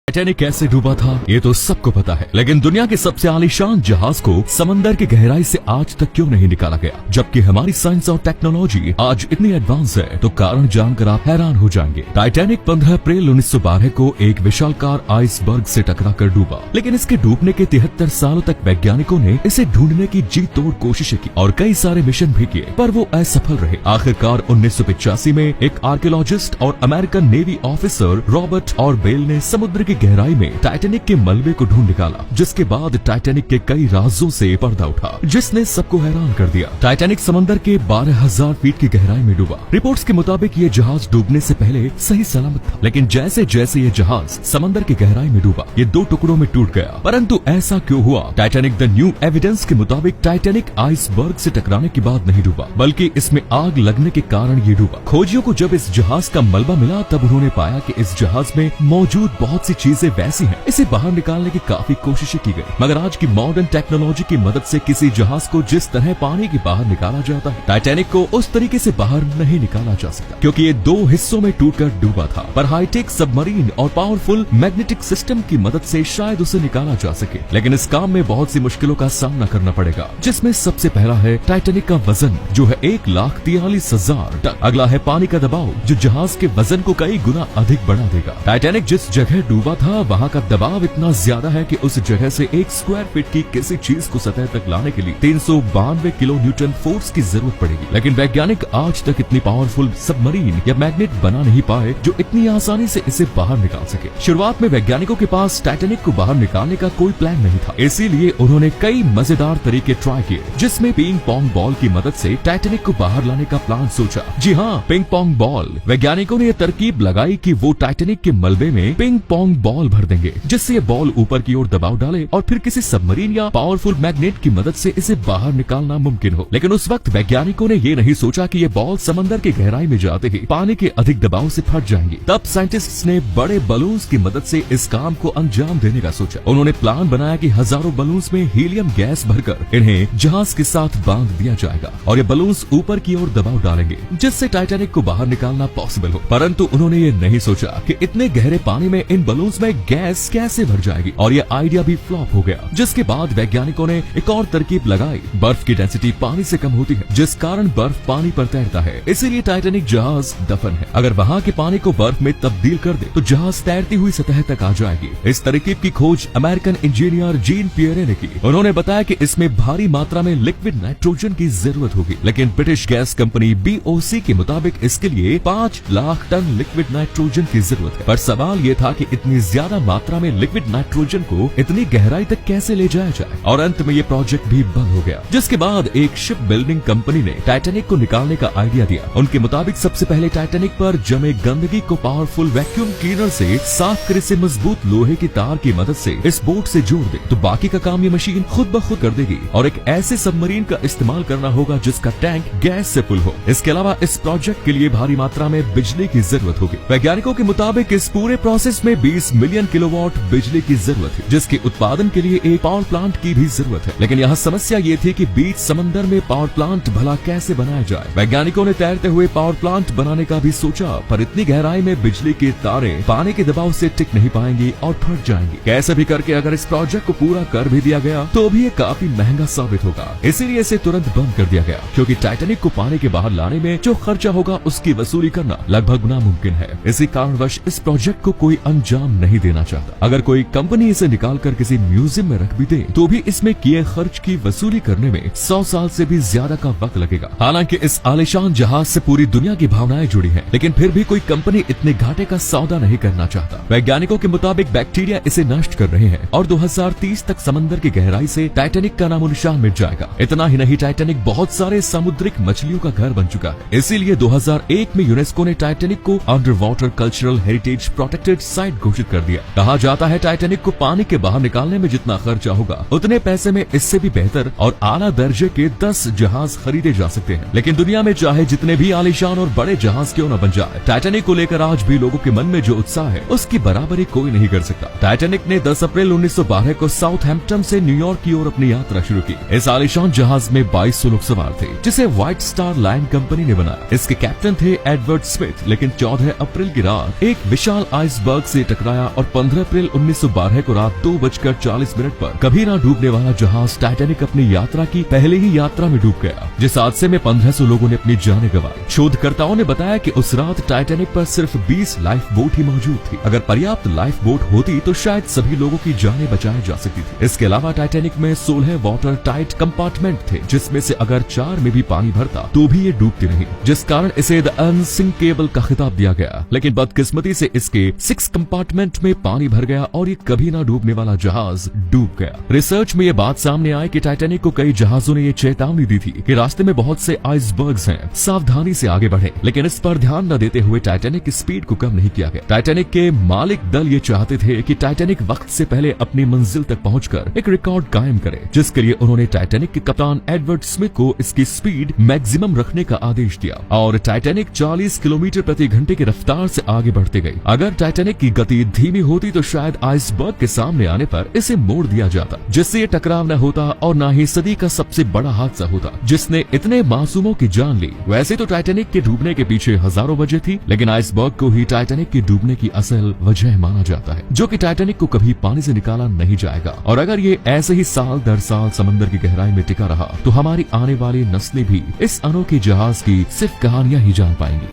Titanic कैसे डूबा था ये तो सबको पता है, लेकिन दुनिया के सबसे आलीशान जहाज को समंदर की गहराई से आज तक क्यों नहीं निकाला गया? जबकि हमारी साइंस और टेक्नोलॉजी आज इतनी एडवांस है तो कारण जानकर आप हैरान हो जाएंगे। टाइटैनिक 15 अप्रैल 1912 को एक विशालकार आइसबर्ग से टकराकर डूबा, लेकिन इसके डूबने के 73 सालों तक वैज्ञानिकों ने इसे ढूंढने की जी तोड़ कोशिशें की और कई सारे मिशन भी किए, पर वो असफल रहे। आखिरकार 1985 में एक आर्कियोलॉजिस्ट और अमेरिकन नेवी ऑफिसर रॉबर्ट और बेल ने समुद्र की गहराई में टाइटैनिक के मलबे को ढूंढ निकाला, जिसके बाद टाइटैनिक के कई राजों से पर्दा उठा, जिसने सबको हैरान कर दिया। टाइटैनिक समंदर के 12,000 फीट की गहराई में डूबा। रिपोर्ट्स के मुताबिक ये जहाज डूबने से पहले सही सलामत था, लेकिन जैसे जैसे ये जहाज समंदर की गहराई में डूबा, ये 2 टुकड़ों में टूट गया। परंतु ऐसा क्यों हुआ? टाइटैनिक द न्यू एविडेंस के मुताबिक टाइटैनिक आइसबर्ग से टकराने के बाद नहीं डूबा, बल्कि इसमें आग लगने के कारण ये डूबा। खोजियों को जब इस जहाज का मलबा मिला, तब उन्होंने पाया कि इस जहाज में मौजूद बहुत सी चीजें वैसी हैं। इसे बाहर निकालने की काफी कोशिशें की गई, मगर आज की मॉडर्न टेक्नोलॉजी की मदद से किसी जहाज को जिस तरह पानी के बाहर निकाला जाता है, टाइटैनिक को उस तरीके से बाहर नहीं निकाला जा सकता, क्योंकि ये 2 हिस्सों में टूटकर डूबा था। पर हाईटेक सबमरीन और पावरफुल मैग्नेटिक सिस्टम की मदद से शायद उसे निकाला जा सके, लेकिन इस काम में बहुत सी मुश्किलों का सामना करना पड़ेगा, जिसमें सबसे पहला है टाइटैनिक का वजन, जो है 1,43,000 टन। अगला है पानी का दबाव, जो जहाज के वजन को कई गुना अधिक बढ़ा देगा। टाइटैनिक जिस जगह डूबा था, वहाँ का दबाव इतना ज्यादा है कि उस जगह से 1 स्क्वायर फीट की किसी चीज को सतह तक लाने के लिए 392 किलो न्यूटन फोर्स की जरूरत पड़ेगी। लेकिन वैज्ञानिक आज तक इतनी पावरफुल सबमरीन या मैग्नेट बना नहीं पाए जो इतनी आसानी से इसे बाहर निकाल सके। शुरुआत में वैज्ञानिकों के पास टाइटैनिक को बाहर निकालने का कोई प्लान नहीं था, इसीलिए उन्होंने कई मजेदार तरीके ट्राई किए, जिसमें पिंग पोंग बॉल की मदद से टाइटैनिक को बाहर लाने का प्लान सोचा। जी हाँ, पिंग पोंग बॉल। वैज्ञानिकों ने यह तरकीब लगाई कि वो टाइटैनिक के मलबे में पिंग पोंग बॉल भर देंगे, जिससे ये बॉल ऊपर की ओर दबाव डाले और फिर किसी सबमरीन या पावरफुल मैग्नेट की मदद से इसे बाहर निकालना मुमकिन हो। लेकिन उस वक्त वैज्ञानिकों ने ये नहीं सोचा कि ये बॉल समंदर की गहराई में जाते ही पानी के अधिक दबाव से फट जाएंगी। तब साइंटिस्ट्स ने बड़े बलून्स की मदद से इस काम को अंजाम देने का सोचा। उन्होंने प्लान बनाया कि हजारों बलून्स में हीलियम गैस भरकर इन्हें जहाज के साथ बांध दिया जाएगा और ये बलून्स ऊपर की ओर दबाव डालेंगे, जिससे टाइटैनिक को बाहर निकालना पॉसिबल हो। परंतु उन्होंने ये नहीं सोचा कि इतने गहरे पानी में इन बलून्स में गैस कैसे भर जाएगी, और ये आइडिया भी फ्लॉप हो गया। जिसके बाद वैज्ञानिकों ने एक और तरकीब लगाई। बर्फ की डेंसिटी पानी से कम होती है, जिस कारण बर्फ पानी पर तैरता है, इसीलिए टाइटैनिक जहाज दफन है। अगर वहाँ के पानी को बर्फ में तब्दील कर दे तो जहाज तैरती हुई सतह तक आ जाएगी। इस तरकीब की खोज अमेरिकन इंजीनियर जीन पियरे ने की। उन्होंने बताया कि इसमें भारी मात्रा में लिक्विड नाइट्रोजन की जरूरत होगी, लेकिन ब्रिटिश गैस कंपनी BOC के मुताबिक इसके लिए 5 लाख टन लिक्विड नाइट्रोजन की जरूरत है। पर सवाल ये था कि इतनी ज्यादा मात्रा में लिक्विड नाइट्रोजन को इतनी गहराई तक कैसे ले जाया जाए, और अंत में ये प्रोजेक्ट भी बंद हो गया। जिसके बाद एक शिप बिल्डिंग कंपनी ने टाइटैनिक को निकालने का आइडिया दिया। उनके मुताबिक सबसे पहले टाइटैनिक पर जमे गंदगी को पावरफुल वैक्यूम क्लीनर से साफ कर इसे मजबूत लोहे की तार की मदद से इस बोट से जोड़ दे, तो बाकी का काम ये मशीन खुद ब खुद कर देगी। और एक ऐसे सबमरीन का इस्तेमाल करना होगा जिसका टैंक गैस से फुल हो। इसके अलावा इस प्रोजेक्ट के लिए भारी मात्रा में बिजली की जरूरत होगी। वैज्ञानिकों के मुताबिक इस पूरे प्रोसेस में 20 मिलियन किलोवाट बिजली की जरूरत है, जिसके उत्पादन के लिए एक पावर प्लांट की भी जरूरत है। लेकिन यहाँ समस्या ये थी कि बीच समंदर में पावर प्लांट भला कैसे बनाया जाए। वैज्ञानिकों ने तैरते हुए पावर प्लांट बनाने का भी सोचा, पर इतनी गहराई में बिजली की तारें पानी के दबाव से टिक नहीं पाएंगी और फट जाएंगी। कैसे भी करके अगर इस प्रोजेक्ट को पूरा कर भी दिया गया तो भी ये काफी महंगा साबित होगा, इसीलिए इसे तुरंत बंद कर दिया गया, क्योंकि टाइटैनिक को पानी के बाहर लाने में जो खर्चा होगा उसकी वसूली करना लगभग नामुमकिन है। इसी कारणवश इस प्रोजेक्ट को कोई अंजाम नहीं देना चाहता। अगर कोई कंपनी इसे निकालकर किसी म्यूजियम में रख भी दे तो भी इसमें किए खर्च की वसूली करने में 100 साल से भी ज्यादा का वक्त लगेगा। हालांकि इस आलीशान जहाज से पूरी दुनिया की भावनाएं जुड़ी हैं, लेकिन फिर भी कोई कंपनी इतने घाटे का सौदा नहीं करना चाहता। वैज्ञानिकों के मुताबिक बैक्टीरिया इसे नष्ट कर रहे हैं और 2030 तक समंदर की गहराई से टाइटैनिक का नामो निशान मिट जाएगा। इतना ही नहीं, टाइटैनिक बहुत सारे समुद्रिक मछलियों का घर बन चुका है। इसीलिए 2001 में यूनेस्को ने टाइटैनिक को under water cultural heritage protected site घोषित कर दिया। कहा जाता है टाइटैनिक को पानी के बाहर निकालने में जितना खर्चा होगा, उतने पैसे में इससे भी बेहतर और आला दर्जे के 10 जहाज खरीदे जा सकते हैं। लेकिन दुनिया में चाहे जितने भी आलीशान और बड़े जहाज क्यों न बन जाए, टाइटैनिक को लेकर आज भी लोगों के मन में जो उत्साह है उसकी बराबरी कोई नहीं कर सकता। टाइटैनिक ने 10 अप्रैल 1912 को साउथहैम्पटन से न्यूयॉर्क की ओर अपनी यात्रा शुरू की। इस आलीशान जहाज में 2200 लोग सवार थे, जिसे व्हाइट स्टार लाइन कंपनी ने बनाया। इसके कैप्टन थे एडवर्ड स्मिथ। लेकिन 14 अप्रैल की रात एक विशाल आइसबर्ग से टकरा आया और 15 अप्रैल 1912 को रात 2:40 पर कभी ना डूबने वाला जहाज टाइटैनिक अपनी यात्रा की पहले ही यात्रा में डूब गया, जिस हादसे में 1500 लोगों ने अपनी जानें गंवाई। शोधकर्ताओं ने बताया कि उस रात टाइटैनिक पर सिर्फ 20 लाइफ बोट ही मौजूद थी। अगर पर्याप्त लाइफ बोट होती तो शायद सभी लोगों की जानें बचाई जा सकती थी। इसके अलावा टाइटैनिक में 16 वाटर टाइट कंपार्टमेंट थे, जिसमें से अगर 4 में भी पानी भरता तो भी ये डूबती नहीं, जिस कारण इसे द अनसिंकेबल का खिताब दिया गया। लेकिन बदकिस्मती से इसके 6 कंपार्टमेंट में पानी भर गया और ये कभी ना डूबने वाला जहाज डूब गया। रिसर्च में ये बात सामने आई कि टाइटैनिक को कई जहाजों ने ये चेतावनी दी थी कि रास्ते में बहुत से आइसबर्ग्स हैं, सावधानी से आगे बढ़े, लेकिन इस पर ध्यान न देते हुए टाइटैनिक की स्पीड को कम नहीं किया गया। टाइटैनिक के मालिक दल ये चाहते थे कि टाइटैनिक वक्त से पहले अपनी मंजिल तक पहुंचकर एक रिकॉर्ड कायम करे, जिसके लिए उन्होंने टाइटैनिक के कप्तान एडवर्ड स्मिथ को इसकी स्पीड मैक्सिमम रखने का आदेश दिया और टाइटैनिक 40 किलोमीटर प्रति घंटे की रफ्तार से आगे बढ़ती गई। अगर टाइटैनिक की गति धीमी होती तो शायद आइसबर्ग के सामने आने पर इसे मोड़ दिया जाता, जिससे ये टकराव न होता और न ही सदी का सबसे बड़ा हादसा होता, जिसने इतने मासूमों की जान ली। वैसे तो टाइटैनिक के डूबने के पीछे हजारों वजह थी, लेकिन आइसबर्ग को ही टाइटैनिक के डूबने की असल वजह माना जाता है, जो कि टाइटैनिक को कभी पानी से निकाला नहीं जाएगा। और अगर ये ऐसे ही साल दर साल समंदर की गहराई में टिका रहा तो हमारी आने वाली नस्लें भी इस अनोखे जहाज की सिर्फ कहानियां ही जान पाएंगी।